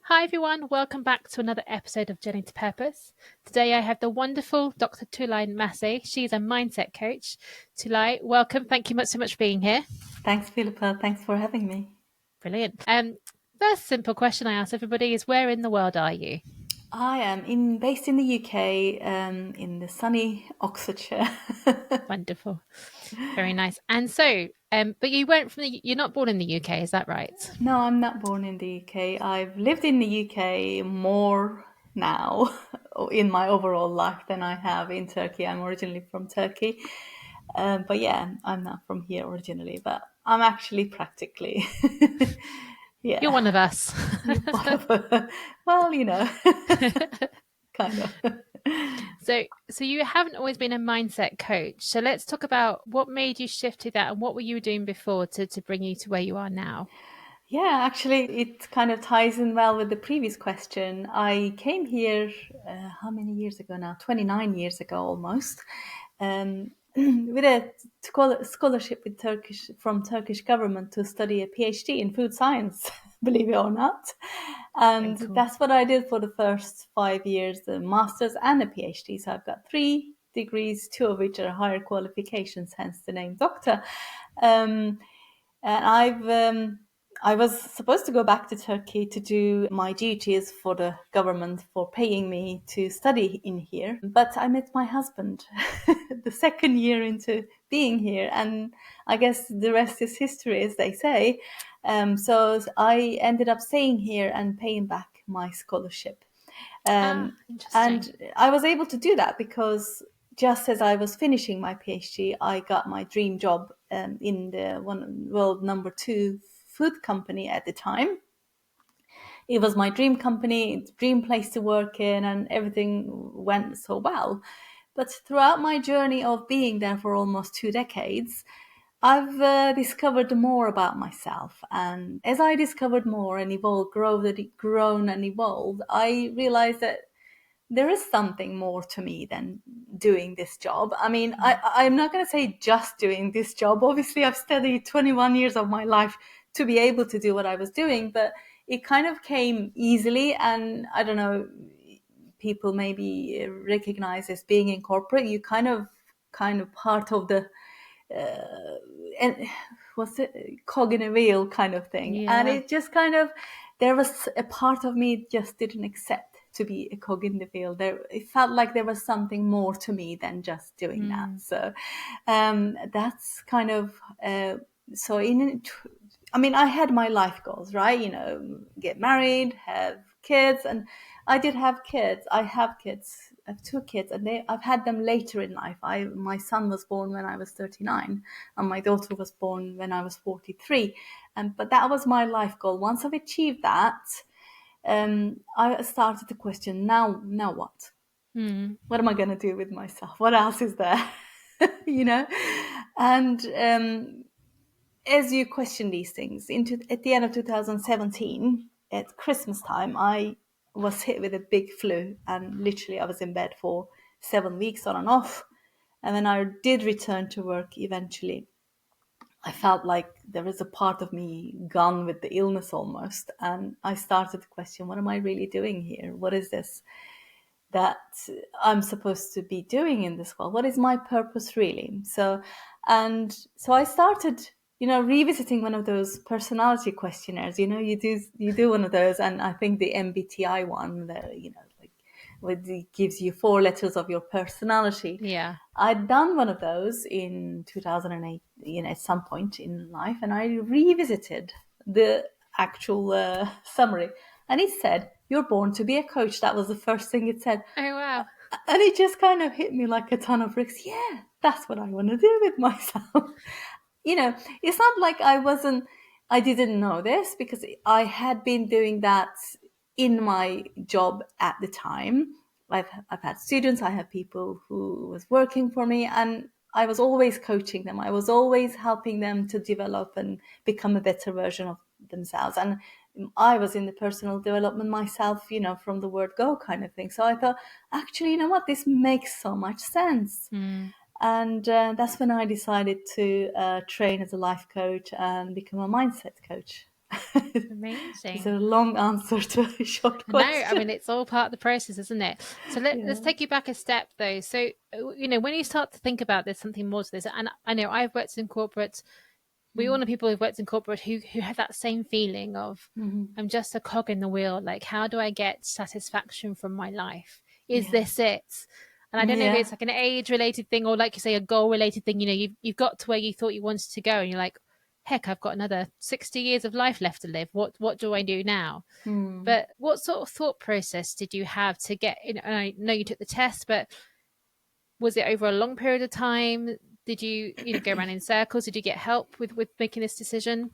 Hi everyone, welcome back to another episode of Journey to Purpose. Today I have the wonderful Dr. Tulay Massey. She's a mindset coach. Tulay, welcome. Thank you so much for being here. Thanks, Philippa. Thanks for having me. Brilliant. First simple question I ask everybody is, where in the world are you? I am based in the UK, in the sunny Oxfordshire. Wonderful. Very nice. And so, but you're not born in the UK, is that right? No, I'm not born in the UK. I've lived in the UK more now in my overall life than I have in Turkey. I'm originally from Turkey. But yeah, I'm not from here originally, but I'm actually practically, You're yeah, one of us. whatever. Well, kind of. So you haven't always been a mindset coach. So let's talk about what made you shift to that and what were you doing before to bring you to where you are now? Yeah, actually, it kind of ties in well with the previous question. I came here, how many years ago now? 29 years ago almost, with a scholarship with from Turkish government to study a PhD in food science, believe it or not. Very And cool. that's what I did for the first 5 years, a master's and a PhD. So I've got 3 degrees, 2 of which are higher qualifications, hence the name doctor. And I was supposed to go back to Turkey to do my duties for the government for paying me to study in here. But I met my husband the second year into being here, and I guess the rest is history, as they say. So I ended up staying here and paying back my scholarship. Interesting. And I was able to do that because just as I was finishing my PhD, I got my dream job in the world number 2 food company at the time. It was my dream company, dream place to work in, and everything went so well. But throughout my journey of being there for almost 2 decades, I've discovered more about myself. And as I discovered more and evolved, grown and evolved, I realized that there is something more to me than doing this job. I mean, I'm not going to say just doing this job. Obviously, I've studied 21 years of my life to be able to do what I was doing, but it kind of came easily. And I don't know, people maybe recognize as being in corporate, you kind of part of the and what's it, cog in a wheel kind of thing. And Yeah. it just kind of, there was a part of me just didn't accept to be a cog in the wheel. There, it felt like there was something more to me than just doing that. So that's kind of so in. I mean, I had my life goals, right? Get married, have kids, and I did have kids. I have kids. I have 2 kids, and I've had them later in life. My son was born when I was 39, and my daughter was born when I was 43. But that was my life goal. Once I've achieved that, I started to question, now what? What am I going to do with myself? What else is there? you know? And as you question these things, at the end of 2017, at Christmas time, I was hit with a big flu, and literally I was in bed for 7 weeks on and off. And when I did return to work eventually, I felt like there was a part of me gone with the illness almost. And I started to question, what am I really doing here? What is this that I'm supposed to be doing in this world? What is my purpose really? So I started, revisiting one of those personality questionnaires. You do one of those, and I think the MBTI one, like it gives you 4 letters of your personality. Yeah. I'd done one of those in 2008, at some point in life, and I revisited the actual summary, and it said, "You're born to be a coach." That was the first thing it said. Oh, wow. And it just kind of hit me like a ton of bricks. Yeah, that's what I want to do with myself. It's not like I didn't know this, because I had been doing that in my job at the time. I've had students, I had people who was working for me, and I was always coaching them. I was always helping them to develop and become a better version of themselves. And I was in the personal development myself, from the word go kind of thing. So I thought, actually, you know what, this makes so much sense. And that's when I decided to train as a life coach and become a mindset coach. It's Amazing. a long answer to a short No, I question. mean it's all part of the process, isn't it? So let's Yeah. take you back a step though. So when you start to think about there's something more to this, and I know I've worked in corporate. We all know people who've worked in corporate who have that same feeling of Mm-hmm. I'm just a cog in the wheel. Like, how do I get satisfaction from my life? Is Yeah. this it? And I don't know if Yeah. it's like an age related thing or, like you say, a goal related thing. You've got to where you thought you wanted to go, and you're like, heck, I've got another 60 years of life left to live. What do I do now? Mm. But what sort of thought process did you have to get? And I know you took the test, but was it over a long period of time? Did you go around in circles? Did you get help with making this decision?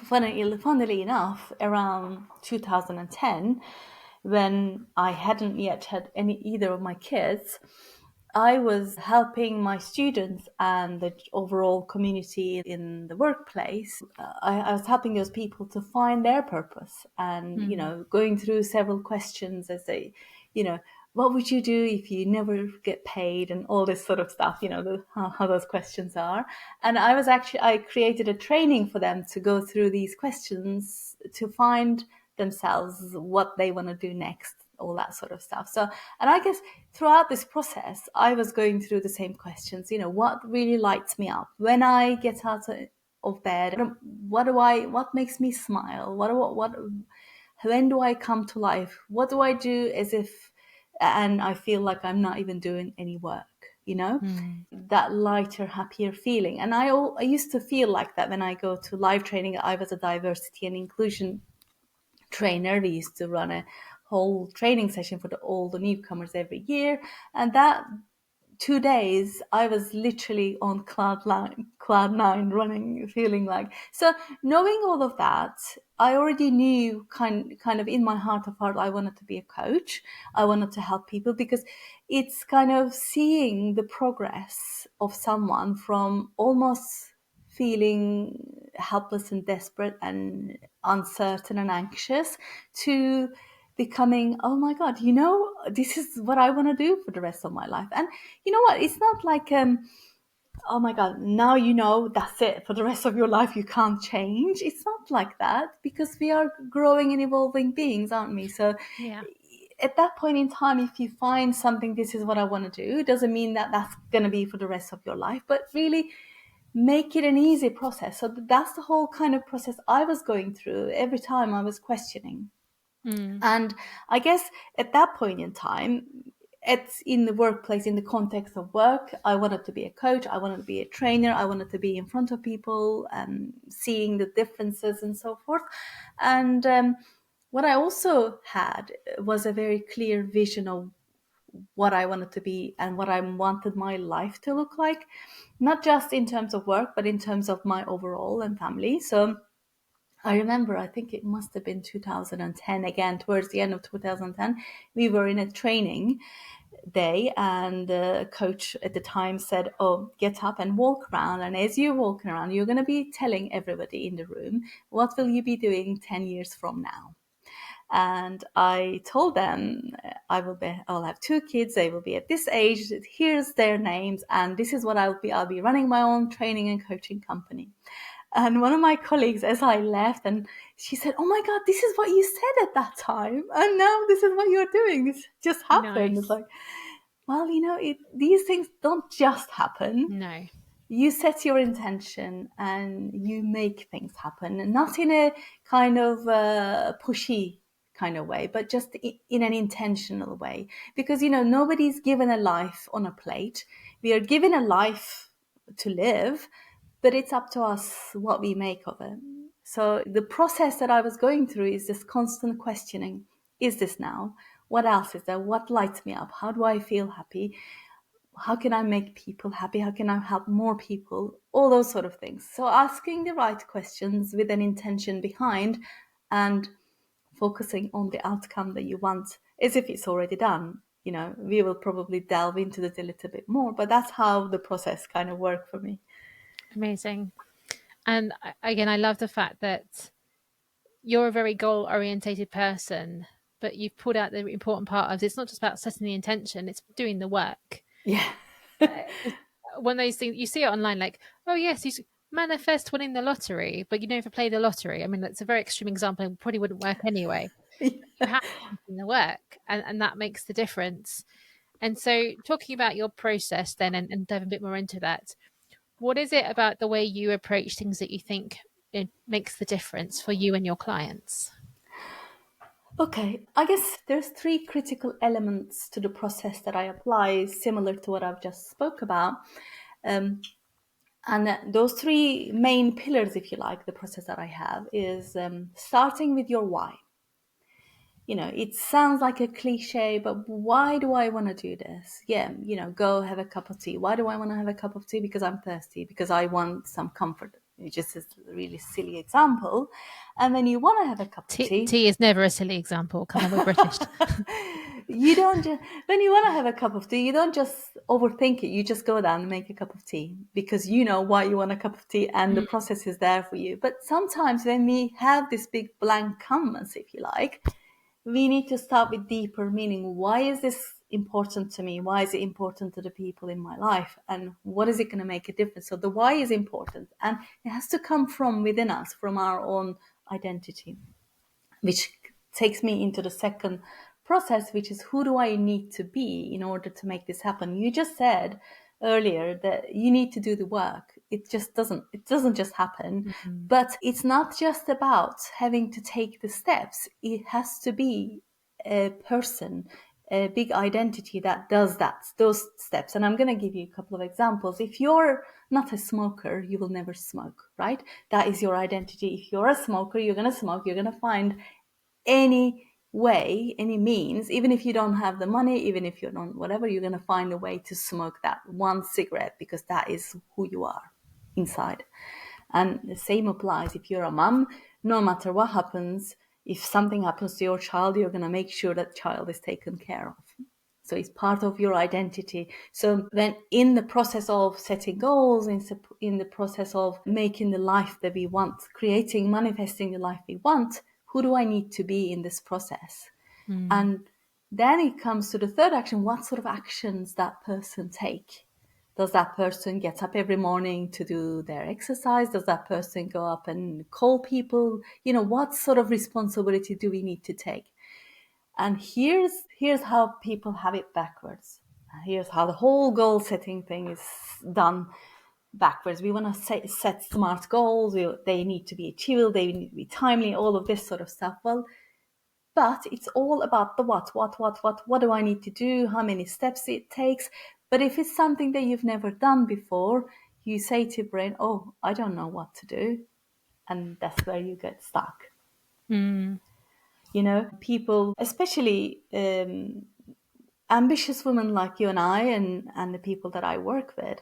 Funnily enough, around 2010, when I hadn't yet had any either of my kids, I was helping my students and the overall community in the workplace. I was helping those people to find their purpose and, Mm. going through several questions as they, you know, what would you do if you never get paid and all this sort of stuff, how those questions are. And I created a training for them to go through these questions to find themselves what they want to do next, all that sort of stuff. So, and I guess throughout this process, I was going through the same questions, what really lights me up when I get out of bed? What makes me smile? When do I come to life? What do I do and I feel like I'm not even doing any work. Mm. That lighter, happier feeling. And I used to feel like that when I go to live training. I was a diversity and inclusion trainer. We used to run a whole training session for all the newcomers every year. And that 2 days I was literally on cloud nine, running, feeling like. So knowing all of that, I already knew kind of in my heart of heart I wanted to be a coach. I wanted to help people because it's kind of seeing the progress of someone from almost feeling helpless and desperate and uncertain and anxious to becoming, oh my god, this is what I want to do for the rest of my life. And you know what, it's not like oh my god, now that's it for the rest of your life, you can't change. It's not like that, because we are growing and evolving beings, aren't we? So Yeah. at that point in time, if you find something, this is what I want to do, it doesn't mean that that's going to be for the rest of your life, but really make it an easy process. So that's the whole kind of process I was going through every time I was questioning. Mm. And I guess at that point in time, it's in the workplace, in the context of work, I wanted to be a coach, I wanted to be a trainer, I wanted to be in front of people and seeing the differences and so forth. And what I also had was a very clear vision of what I wanted to be and what I wanted my life to look like, not just in terms of work, but in terms of my overall and family. So I remember, I think it must have been 2010, again, towards the end of 2010, we were in a training day, and the coach at the time said, oh, get up and walk around. And as you're walking around, you're going to be telling everybody in the room, what will you be doing 10 years from now? And I told them, I'll have two kids, they will be at this age, here's their names, and this is what I'll be running my own training and coaching company. And one of my colleagues, as I left, and she said, oh my god, this is what you said at that time, and now this is what you're doing, this just happened. It's Nice. like, well, these things don't just happen. No. You set your intention and you make things happen, and not in a kind of pushy kind of way, but just in an intentional way. Because nobody's given a life on a plate. We are given a life to live, but it's up to us what we make of it. So the process that I was going through is this constant questioning: is this now? What else is there? What lights me up? How do I feel happy? How can I make people happy? How can I help more people? All those sort of things. So asking the right questions with an intention behind, and focusing on the outcome that you want as if it's already done. We will probably delve into that a little bit more, but that's how the process kind of worked for me. Amazing. And again, I love the fact that you're a very goal orientated person, but you've pulled out the important part of it's not just about setting the intention, it's doing the work. Yeah. It's one of those things you see it online, like, oh yes, manifest winning the lottery, but you never play the lottery. I mean, that's a very extreme example and probably wouldn't work anyway. You have to put in the work, and that makes the difference. And so, talking about your process then, and dive a bit more into that, what is it about the way you approach things that you think it makes the difference for you and your clients? Okay, I guess there's three critical elements to the process that I apply, similar to what I've just spoke about. Um, and those three main pillars, if you like, the process that I have is starting with your why. It sounds like a cliche, but why do I want to do this? Yeah, go have a cup of tea. Why do I want to have a cup of tea? Because I'm thirsty, because I want some comfort. It's just a really silly example. And then you want to have a cup of tea. Tea is never a silly example. Come on, we're British. You don't just, when you want to have a cup of tea, you don't just overthink it. You just go down and make a cup of tea because you know why you want a cup of tea and the process is there for you. But sometimes when we have this big blank canvas, if you like, we need to start with deeper meaning. Why is this important to me? Why is it important to the people in my life? And what is it going to make a difference? So the why is important, and it has to come from within us, from our own identity, which takes me into the second process, which is who do I need to be in order to make this happen? You just said earlier that you need to do the work. It doesn't just happen. Mm-hmm. But it's not just about having to take the steps. It has to be a person, a big identity that does those steps. And I'm going to give you a couple of examples. If you're not a smoker, you will never smoke, right? That is your identity. If you're a smoker, you're going to smoke. You're going to find any way, any means, even if you don't have the money, even if you don't whatever, you're going to find a way to smoke that one cigarette because that is who you are inside. And the same applies if you're a mom. No matter what happens, if something happens to your child, you're going to make sure that child is taken care of. So it's part of your identity. So then in the process of setting goals, in the process of making the life that we want, creating, manifesting the life we want, who do I need to be in this process? Mm. And then it comes to the third action. What sort of actions that person take? Does that person get up every morning to do their exercise? Does that person go up and call people? What sort of responsibility do we need to take? And here's how people have it backwards. Here's how the whole goal setting thing is done backwards. We want to set smart goals. They need to be achievable. They need to be timely. All of this sort of stuff. Well, but it's all about the what. What do I need to do? How many steps it takes? But if it's something that you've never done before, you say to your brain, "Oh, I don't know what to do," and that's where you get stuck. Mm. People, especially ambitious women like you and I, and the people that I work with,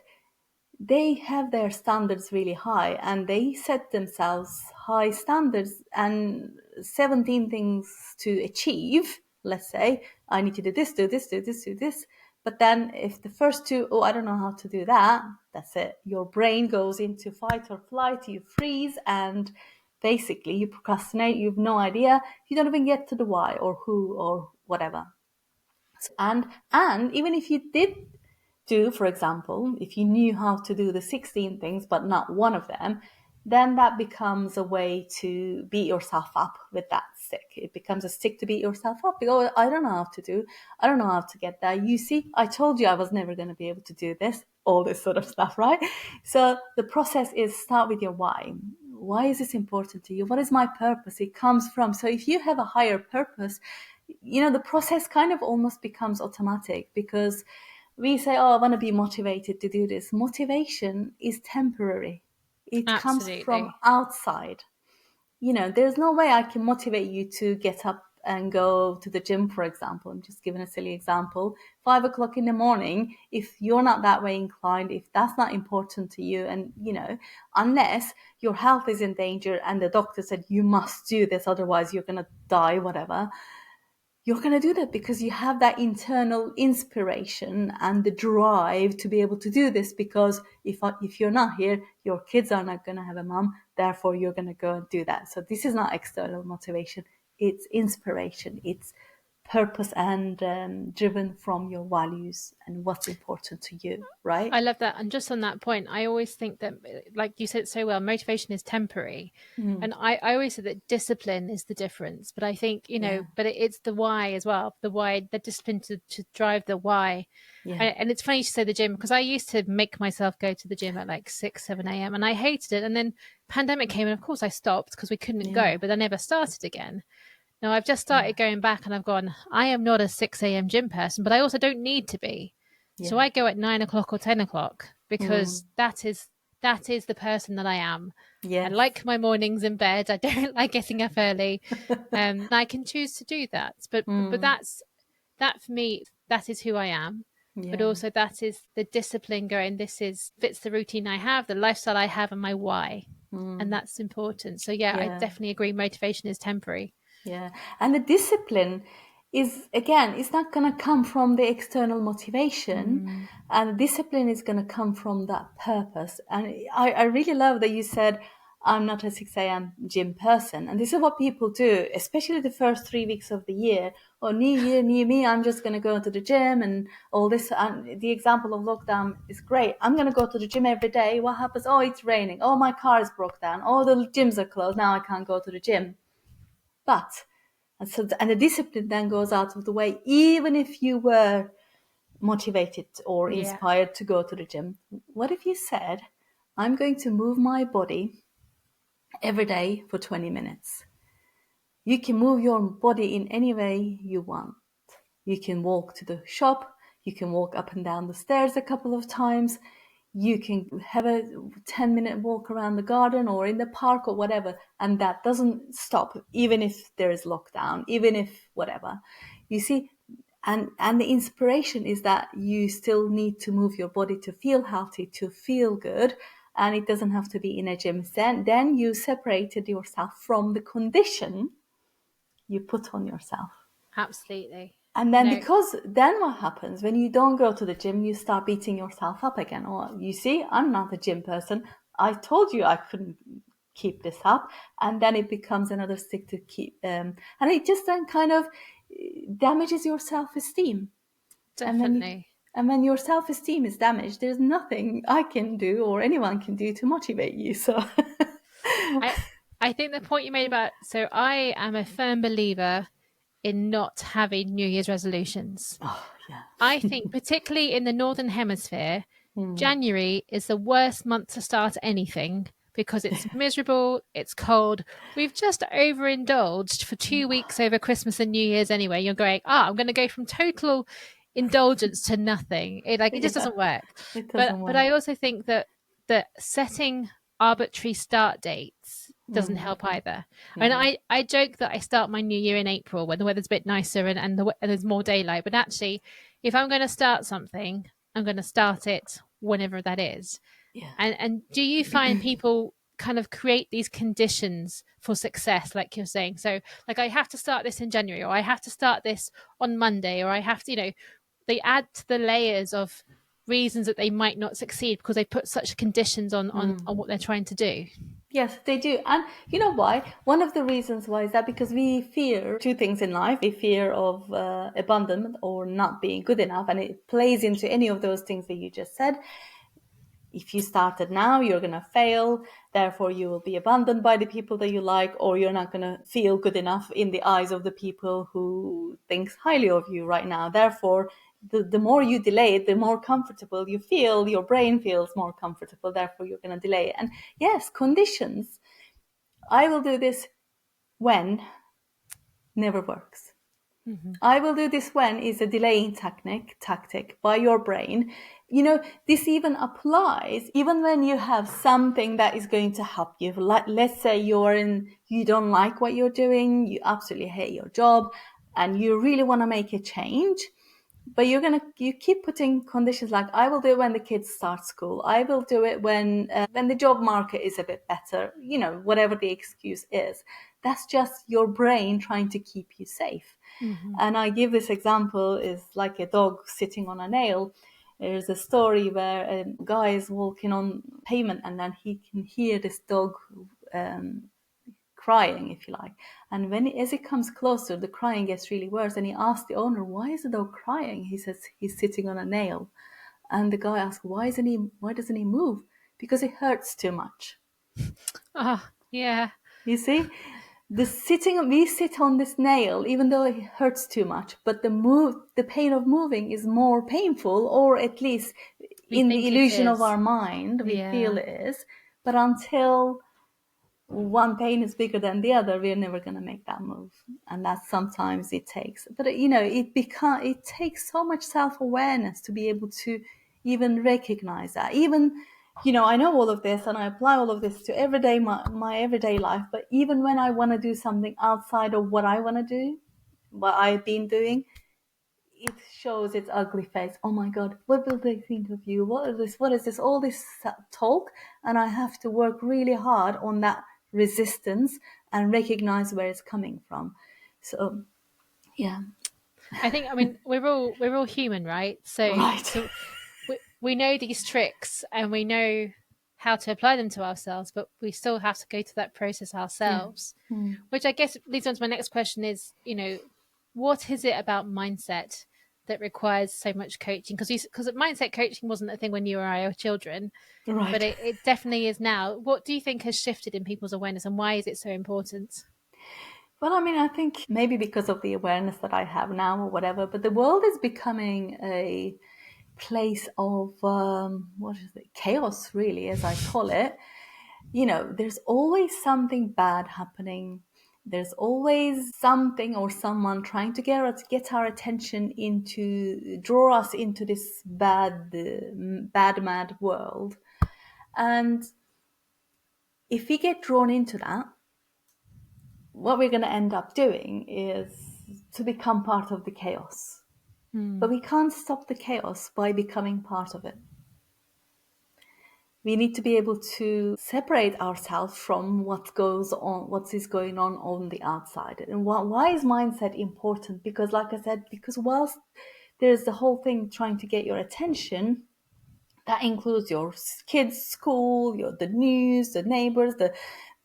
they have their standards really high and they set themselves high standards and 17 things to achieve. Let's say I need to do this, do this, do this, do this. But then if the first two, oh, I don't know how to do that, that's it. Your brain goes into fight or flight, you freeze, and basically you procrastinate, you have no idea, you don't even get to the why or who or whatever. And even if you did do, for example, if you knew how to do the 16 things but not one of them, then that becomes a way to beat yourself up with that stick. It becomes a stick to beat yourself up. You go, I don't know how to do, I don't know how to get there. You see, I told you I was never going to be able to do this, all this sort of stuff, right? So the process is start with your why. Why is this important to you? What is my purpose? It comes from, so if you have a higher purpose, the process kind of almost becomes automatic because we say, oh, I want to be motivated to do this. Motivation is temporary. It comes from Absolutely. outside. There's no way I can motivate you to get up and go to the gym, for example. I'm just giving a silly example. 5 o'clock in the morning, if you're not that way inclined, if that's not important to you, and, unless your health is in danger and the doctor said you must do this, otherwise you're going to die, whatever, you're going to do that because you have that internal inspiration and the drive to be able to do this, because if you're not here, your kids are not going to have a mom, therefore you're going to go and do that. So this is not external motivation, it's inspiration, it's purpose and driven from your values and what's important to you, right? I love that. And just on that point, I always think that, like you said so well, motivation is temporary. Mm. And I always say that discipline is the difference. But I think, Yeah, but it's the why as well, the why, the discipline to drive the why. yeah, And it's funny you say the gym, because I used to make myself go to the gym at like 6, 7 a.m. and I hated it. And then pandemic came and of course I stopped because we couldn't yeah, go, but I never started again. Now I've just yeah, started going back and I've gone, I am not a 6 a.m. gym person, but I also don't need to be. So yeah. I go at 9 o'clock or 10 o'clock Mm. because that is the person that I am. I Yes. like my mornings in bed. I don't like getting up early. I can choose to do that. But Mm. that for me, that is who I am. But Yeah, also that is the discipline going, this is fits the routine I have, the lifestyle I have, and my why. And mm. that's important. So yeah, I Yeah. definitely agree motivation is temporary. Yeah. And the discipline is, again, it's not going to come from the external motivation. Mm. And the discipline is going to come from that purpose. And I really love that you said, I'm not a 6 a.m. gym person. And this is what people do, especially the first 3 weeks of the year. Or new year, new me, I'm just going to go to the gym and all this. And the example of lockdown is great. I'm going to go to the gym every day. What happens? Oh, it's raining. Oh, my car is broke down. Oh, the gyms are closed. Now I can't go to the gym. But and the discipline then goes out of the way, even if you were motivated or Yeah. inspired to go to the gym. What if you said, I'm going to move my body every day for 20 minutes? You can move your body in any way you want. You can walk to the shop, you can walk up and down the stairs a couple of times, you can have a 10-minute walk around the garden or in the park or whatever, and that doesn't stop, even if there is lockdown, even if whatever. You see, and the inspiration is that you still need to move your body to feel healthy, to feel good, and it doesn't have to be in a gym. Then you separated yourself from the condition you put on yourself. Absolutely. And then No, because then what happens when you don't go to the gym, you start beating yourself up again. Or you see, I'm not a gym person. I told you I couldn't keep this up. And then it becomes another stick to keep. And it just then kind of damages your self-esteem. And definitely. and when your self-esteem is damaged, there's nothing I can do or anyone can do to motivate you. So I I think the point you made about, so I am a firm believer in not having New Year's resolutions. oh yeah. I think particularly in the Northern Hemisphere, Hmm. January is the worst month to start anything because it's miserable, it's cold. We've just overindulged for 2 weeks over Christmas and New Year's anyway. You're going, I'm going to go from total indulgence to nothing. It just Yeah, doesn't work. it But doesn't but work. I also think that setting arbitrary start dates doesn't Hmm. help either. I mean, Yeah. I joke that I start my new year in April when the weather's a bit nicer and there's more daylight. But actually, if I'm going to start something, I'm going to start it whenever that is. Yeah. And do you find people kind of create these conditions for success, like you're saying? So, like, I have to start this in January, or I have to start this on Monday, or I have to, they add to the layers of reasons that they might not succeed because they put such conditions on what they're trying to do. Yes, they do. And you know why? One of the reasons why is that because we fear two things in life. We fear of abandonment or not being good enough. And it plays into any of those things that you just said. If you started now, you're going to fail. Therefore, you will be abandoned by the people that you like, or you're not going to feel good enough in the eyes of the people who thinks highly of you right now. Therefore, the more you delay it, the more comfortable you feel. Your brain feels more comfortable. Therefore, you're going to delay it. And yes, conditions. I will do this when never works. Mm-hmm. I will do this when is a delaying tactic by your brain. This even applies even when you have something that is going to help you. Like, let's say you don't like what you're doing, you absolutely hate your job, and you really want to make a change. But you keep putting conditions like, I will do it when the kids start school. I will do it when the job market is a bit better. Whatever the excuse is, that's just your brain trying to keep you safe. Mm-hmm. And I give this example is like a dog sitting on a nail. There's a story where a guy is walking on pavement and then he can hear this dog crying, if you like. And as it comes closer, the crying gets really worse. And he asked the owner, "Why is the dog crying?" He says he's sitting on a nail. And the guy asked, "Why doesn't he move?" "Because it hurts too much." Oh, yeah. You see, we sit on this nail, even though it hurts too much, but the pain of moving is more painful, or at least We in the think it illusion of is. our mind, we feel Yeah. it is. But until one pain is bigger than the other, we're never going to make that move. And that sometimes it takes, but it takes so much self-awareness to be able to even recognize that. Even, I know all of this and I apply all of this to my everyday life, but even when I want to do something outside of what I want to do, what I've been doing, it shows its ugly face. Oh my God, what will they think of you? What is this? What is this? All this talk. And I have to work really hard on that resistance and recognize where it's coming from. So, yeah. I think, I mean, we're all human, right? So Right. so we know these tricks and we know how to apply them to ourselves, but we still have to go through that process Yeah. ourselves. Mm. Which I guess leads on to my next question is, what is it about mindset that requires so much coaching? Because mindset coaching wasn't a thing when you or I were children, but Right. it definitely is now. What do you think has shifted in people's awareness, and why is it so important? Well, I mean, I think maybe because of the awareness that I have now or whatever, but the world is becoming a place of, what is it, chaos, really, as I call it. There's always something bad happening. There's always something or someone trying to get our attention draw us into this bad, mad world. And if we get drawn into that, what we're going to end up doing is to become part of the chaos. But Hmm. we can't stop the chaos by becoming part of it. We need to be able to separate ourselves from what is going on the outside. And why is mindset important? Because, like I said, because whilst there's the whole thing trying to get your attention, that includes your kids' school, the news, the neighbors, the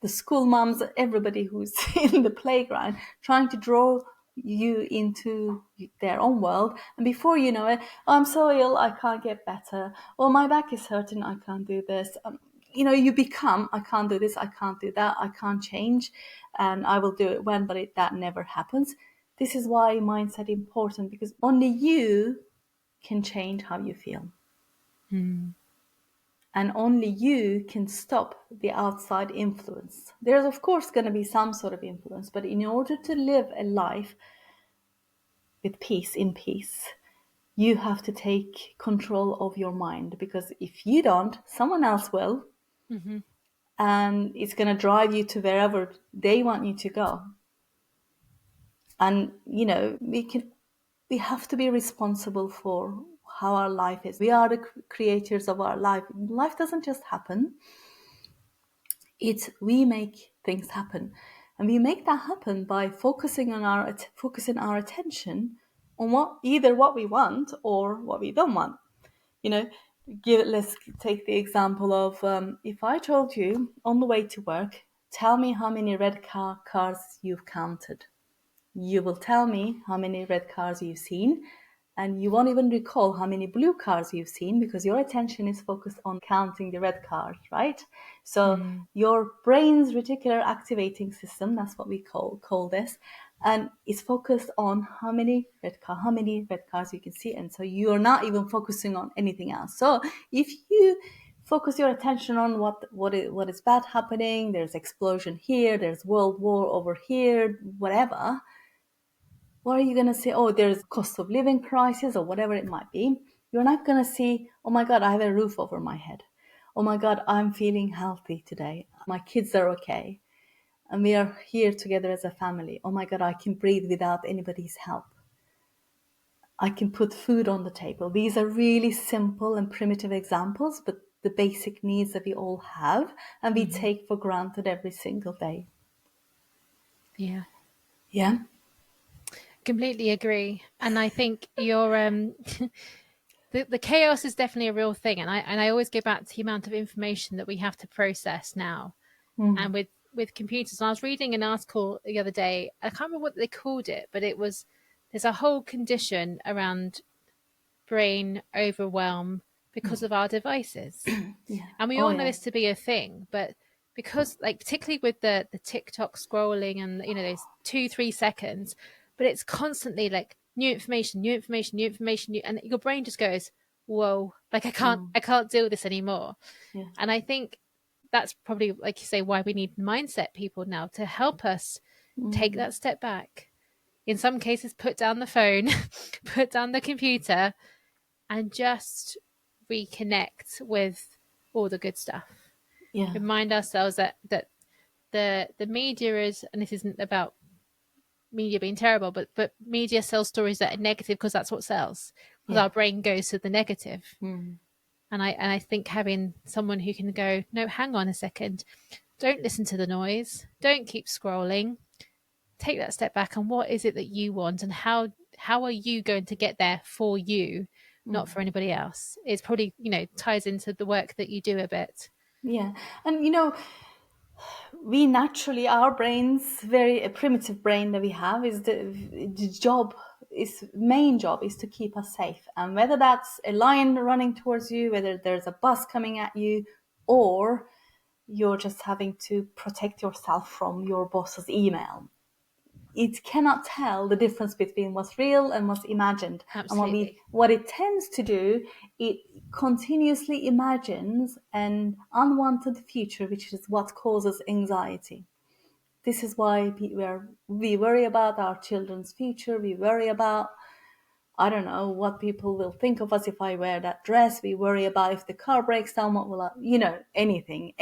school moms, everybody who's in the playground, trying to draw you into their own world. And before you know it, "Oh, I'm so ill, I can't get better. Or my back is hurting, I can't do this." You become, "I can't do this, I can't do that, I can't change, and I will do it when," but that never happens. This is why mindset important, because only you can change how you feel. Hmm. And only you can stop the outside influence. There's, of course, going to be some sort of influence, but in order to live a life with peace, in peace, you have to take control of your mind, because if you don't, someone else will, Mm-hmm. and it's going to drive you to wherever they want you to go. And, we have to be responsible for how our life is. We are the creators of our life. Life doesn't just happen. We make things happen, and we make that happen by focusing our attention on what we want or what we don't want. You know, let's take the example of, if I told you on the way to work, "Tell me how many red cars you've counted." You will tell me how many red cars you've seen, and you won't even recall how many blue cars you've seen, because your attention is focused on counting the red cars, right? So Hmm. your brain's reticular activating system, that's what we call this, and it's focused on how many red cars you can see, and so you're not even focusing on anything else. So if you focus your attention on what is bad happening, there's explosion here, there's world war over here, whatever, what are you going to say? "Oh, there's cost of living crisis," or whatever it might be. You're not going to see, "Oh my God, I have a roof over my head. Oh my God, I'm feeling healthy today. My kids are okay. And we are here together as a family. Oh my God, I can breathe without anybody's help. I can put food on the table." These are really simple and primitive examples, but the basic needs that we all have and we Mm-hmm. take for granted every single day. Yeah. Yeah. Completely agree. And I think the chaos is definitely a real thing. And I always go back to the amount of information that we have to process now. Mm. And with with computers. And I was reading an article the other day. I can't remember what they called it, but it was there's a whole condition around brain overwhelm because of our devices. Yeah. And we Oh all know yeah. this to be a thing, but because like particularly with the TikTok scrolling and those 2-3 seconds, but it's constantly like new information, new information, new information, and your brain just goes, whoa, like I can't deal with this anymore. Yeah. And I think that's probably, like you say, why we need mindset people now to help us take that step back. In some cases, put down the phone, put down the computer, and just reconnect with all the good stuff. Yeah. Remind ourselves that the media is, and this isn't about media being terrible, but media sells stories that are negative because that's what sells. Because Yeah. our brain goes to the negative. And I think having someone who can go, no, hang on a second, don't listen to the noise, don't keep scrolling, take that step back, and what is it that you want, and how are you going to get there for you, not for anybody else? It's probably ties into the work that you do a bit. Yeah. And we naturally, our brains, very a primitive brain that we have, is the job is main job is to keep us safe. And whether that's a lion running towards you, whether there's a bus coming at you, or you're just having to protect yourself from your boss's email, it cannot tell the difference between what's real and what's imagined. And Absolutely. what it tends to do, it continuously imagines an unwanted future, which is what causes anxiety. This is why we worry about our children's future. We worry about, I don't know, what people will think of us if I wear that dress. We worry about if the car breaks down, what will I, anything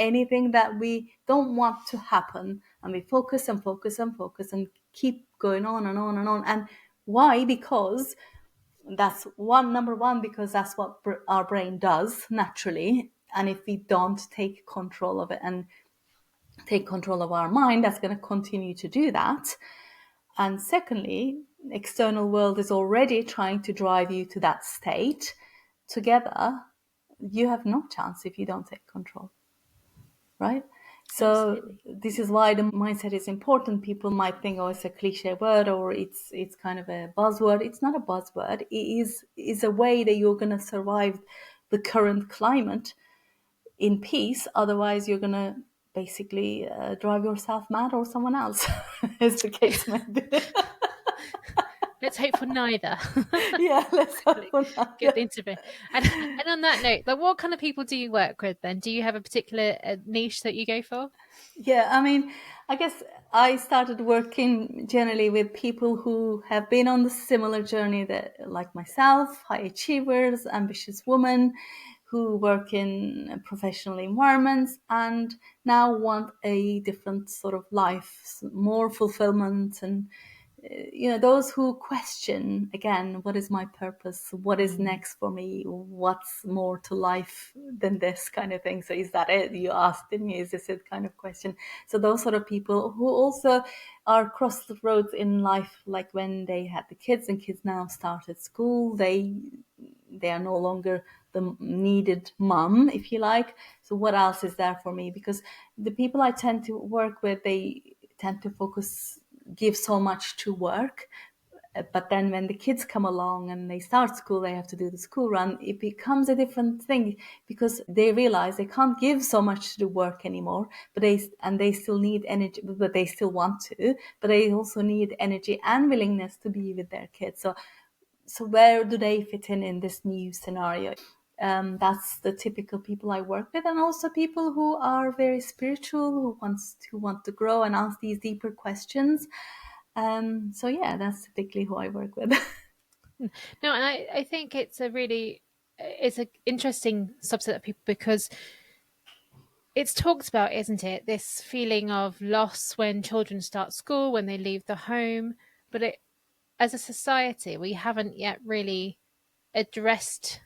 that we don't want to happen. And we focus and focus and focus and keep going on and on and on. And why? Because that's number one, because that's what our brain does naturally. And if we don't take control of it and take control of our mind, that's going to continue to do that. And secondly, external world is already trying to drive you to that state. Together, you have no chance if you don't take control, right? So Absolutely. this is why the mindset is important. People might think, oh, it's a cliche word or it's kind of a buzzword. It's not a buzzword. It is a way that you're going to survive the current climate in peace. Otherwise, you're going to basically drive yourself mad or someone else, as the case may be. Let's hope for neither. Yeah, let's hope for that. Get the interview. And on that note, like, what kind of people do you work with then? Do you have a particular niche that you go for? Yeah, I mean, I guess I started working generally with people who have been on the similar journey that, like myself, high achievers, ambitious women who work in professional environments and now want a different sort of life, more fulfillment and those who question again, what is my purpose, what is next for me, what's more to life than this kind of thing. So is that it, you asked, didn't you? Is this it kind of question? So those sort of people who also are cross the roads in life, like when they had the kids and kids now started school, they are no longer the needed mom, if you like. So what else is there for me? Because the people I tend to work with, they tend to give so much to work. But then when the kids come along and they start school, they have to do the school run. It becomes a different thing because they realize they can't give so much to the work anymore, they still need energy, but they still want to, but they also need energy and willingness to be with their kids. So where do they fit in this new scenario? That's the typical people I work with, and also people who are very spiritual, who want to grow and ask these deeper questions. So yeah, that's typically who I work with. No, and I think it's an interesting subset of people because it's talked about, isn't it? This feeling of loss when children start school, when they leave the home. But as a society, we haven't yet really addressed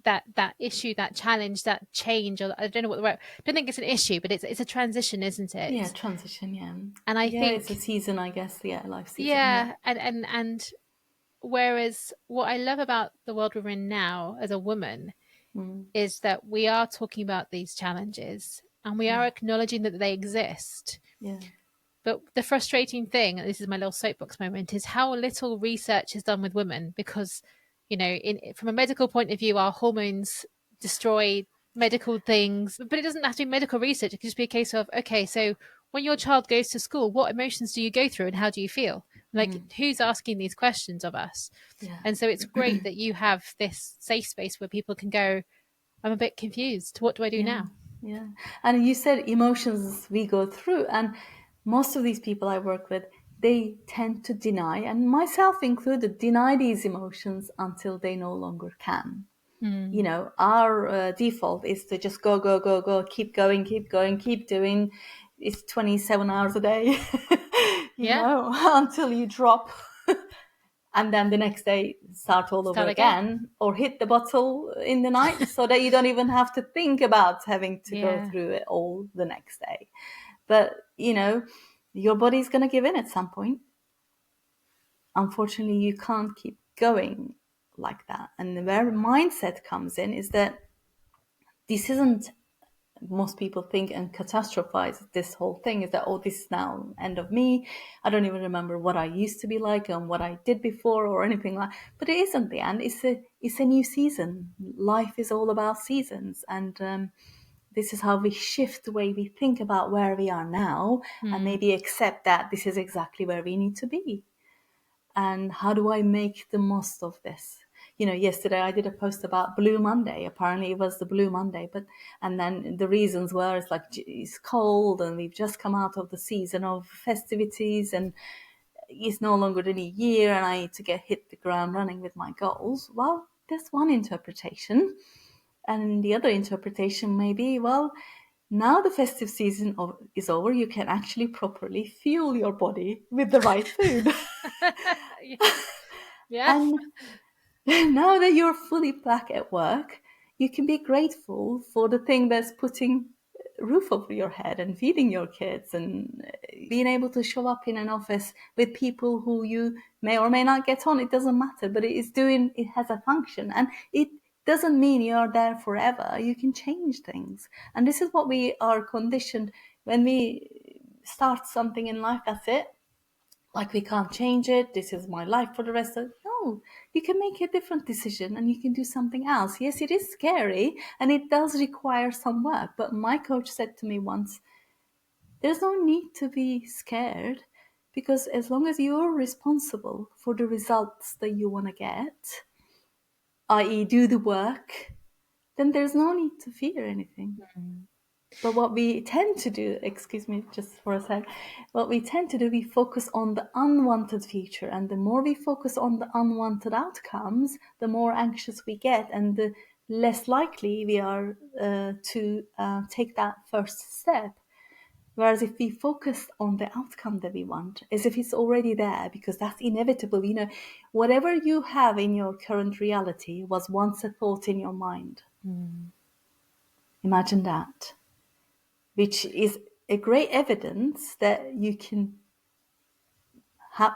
that issue, that challenge, that change. Or I don't know what the word. I don't think it's an issue, but it's a transition, isn't Yeah, it? transition. Yeah, And I yeah, it's a think, season, I guess. Yeah, life season. Yeah. yeah, and whereas what I love about the world we're in now as a woman Mm. is that we are talking about these challenges and we are acknowledging that they exist. Yeah. But the frustrating thing, and this is my little soapbox moment, is how little research is done with women because, from a medical point of view, our hormones destroy medical things, but it doesn't have to be medical research. It could just be a case of, okay, so when your child goes to school, what emotions do you go through and how do you feel? Like, who's asking these questions of us? Yeah. And so it's great that you have this safe space where people can go, I'm a bit confused. What do I do Yeah. now? Yeah. And you said emotions we go through, and most of these people I work with, they tend to deny, and myself included, deny these emotions until they no longer can. You know, our default is to just go, go, go, go, keep going, keep doing. It's 27 hours a day, Yeah, until you drop. And then the next day start all over start again. again, or hit the bottle in the night so that you don't even have to think about having to go Yeah. through it all the next day. But, your body's going to give in at some point. Unfortunately, you can't keep going like that. And where mindset comes in is that this isn't, most people think and catastrophize this whole thing is that, oh, this is now end of me. I don't even remember what I used to be like and what I did before or anything like. But it isn't the end. It's a new season. Life is all about seasons, and this is how we shift the way we think about where we are now, and maybe accept that this is exactly where we need to be. And how do I make the most of this? Yesterday I did a post about Blue Monday. Apparently it was the Blue Monday, and then the reasons were it's like it's cold and we've just come out of the season of festivities and it's no longer the new year and I need to hit the ground running with my goals. Well, there's one interpretation. And the other interpretation may be, well, now the festive season is over, you can actually properly fuel your body with the right food. Yeah. And now that you're fully back at work, you can be grateful for the thing that's putting a roof over your head and feeding your kids and being able to show up in an office with people who you may or may not get on. It doesn't matter, but it has a function, and it doesn't mean you're there forever. You can change things. And this is what we are conditioned when we start something in life. That's it, like we can't change it, this is my life for the rest of. No, you can make a different decision and you can do something else. Yes, it is scary and it does require some work, but my coach said to me once, there's no need to be scared, because as long as you're responsible for the results that you want to get, i.e. do the work, then there's no need to fear anything. But what we tend to do, excuse me just for a sec, what we tend to do, we focus on the unwanted future. And the more we focus on the unwanted outcomes, the more anxious we get and the less likely we are to take that first step. Whereas if we focus on the outcome that we want, as if it's already there, because that's inevitable. Whatever you have in your current reality was once a thought in your mind. Imagine that. Which is a great evidence that you can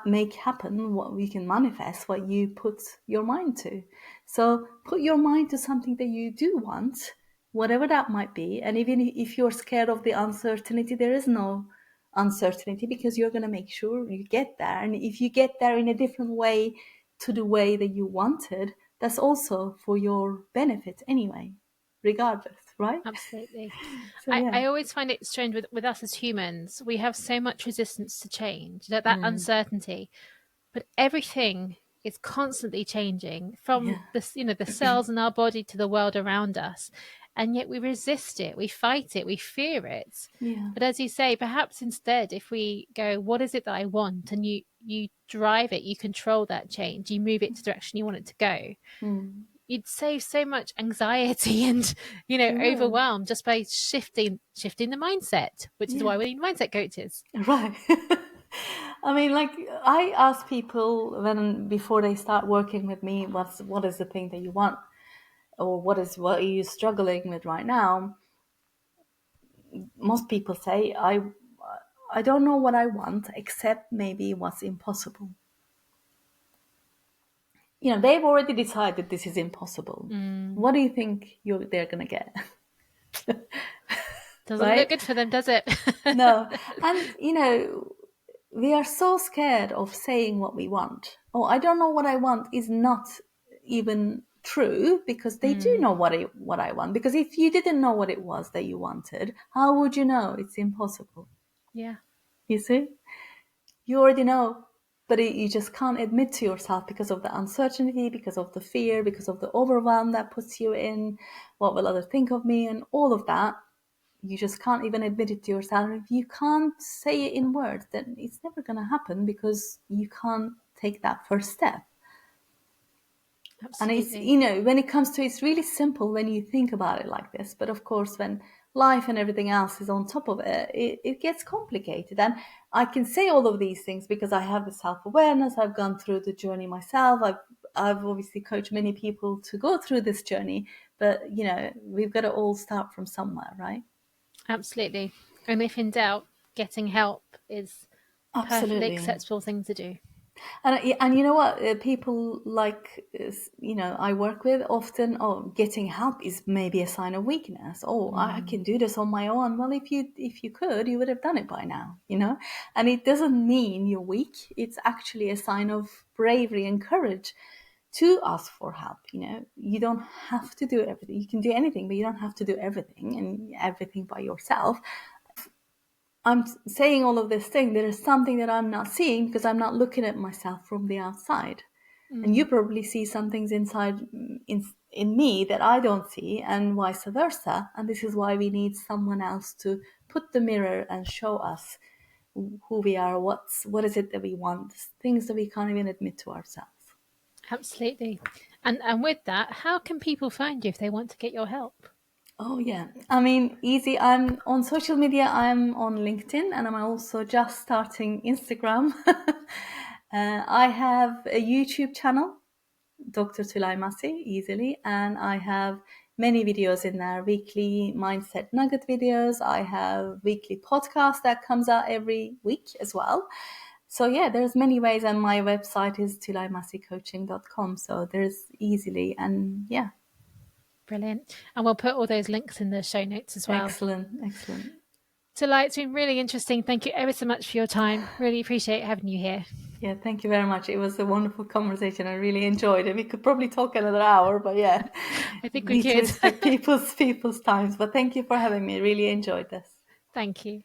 make happen, what we can manifest, what you put your mind to. So put your mind to something that you do want, whatever that might be. And even if you're scared of the uncertainty, there is no uncertainty, because you're going to make sure you get there. And if you get there in a different way to the way that you wanted, that's also for your benefit anyway, regardless, right? Absolutely. So yeah. I always find it strange with us as humans. We have so much resistance to change, that uncertainty, but everything is constantly changing from Yeah. the cells in our body to the world around us. And yet we resist it, we fight it, we fear it. Yeah. But as you say, perhaps instead, if we go, what is it that I want? And you drive it, you control that change, you move it to the direction you want it to go, Mm. you'd save so much anxiety and You will. overwhelm just by shifting the mindset, which is Yeah. why we need mindset coaches. Right. I mean, like, I ask people when before they start working with me, what is the thing that you want, or what are you struggling with right now? Most people say, I don't know what I want except maybe what's impossible. They've already decided this is impossible. What do you think they're gonna get? Doesn't look right? good for them, does it? No. And, we are so scared of saying what we want. Oh, I don't know what I want is not even true, because they do know what I want. Because if you didn't know what it was that you wanted, how would you know? It's impossible. Yeah, You see? You already know, but you just can't admit to yourself because of the uncertainty, because of the fear, because of the overwhelm that puts you in. What will others think of me? And all of that. You just can't even admit it to yourself. If you can't say it in words, then it's never going to happen, because you can't take that first step. And it's, absolutely. when it comes to, it's really simple when you think about it like this. But of course, when life and everything else is on top of it, it gets complicated. And I can say all of these things because I have the self-awareness. I've gone through the journey myself. I've obviously coached many people to go through this journey. But, we've got to all start from somewhere, right? Absolutely. And if in doubt, getting help is perfectly Absolutely. acceptable thing to do. And you know what? People like, I work with often, oh, getting help is maybe a sign of weakness. Oh, I can do this on my own. Well, if you could, you would have done it by now, And it doesn't mean you're weak. It's actually a sign of bravery and courage to ask for help. You don't have to do everything. You can do anything, but you don't have to do everything and everything by yourself. I'm saying all of this thing, there is something that I'm not seeing because I'm not looking at myself from the outside. And you probably see some things inside in me that I don't see, and vice versa. And this is why we need someone else to put the mirror and show us who we are, what is it that we want, things that we can't even admit to ourselves. Absolutely. And with that, how can people find you if they want to get your help? Oh yeah, I mean, easy. I'm on social media. I'm on LinkedIn, and I'm also just starting Instagram. I have a YouTube channel, Dr. Tulay Massey, easily, and I have many videos in there, weekly mindset nugget videos. I have weekly podcast that comes out every week as well. So yeah, there's many ways, and my website is tulaymasseycoaching.com. So there's easily, and yeah. Brilliant. And we'll put all those links in the show notes as well. Excellent. Tulay, it's been really interesting. Thank you ever so much for your time. Really appreciate having you here. Yeah, thank you very much. It was a wonderful conversation. I really enjoyed it. We could probably talk another hour, but yeah, I think we need to could. respect people's times. But thank you for having me. Really enjoyed this. Thank you.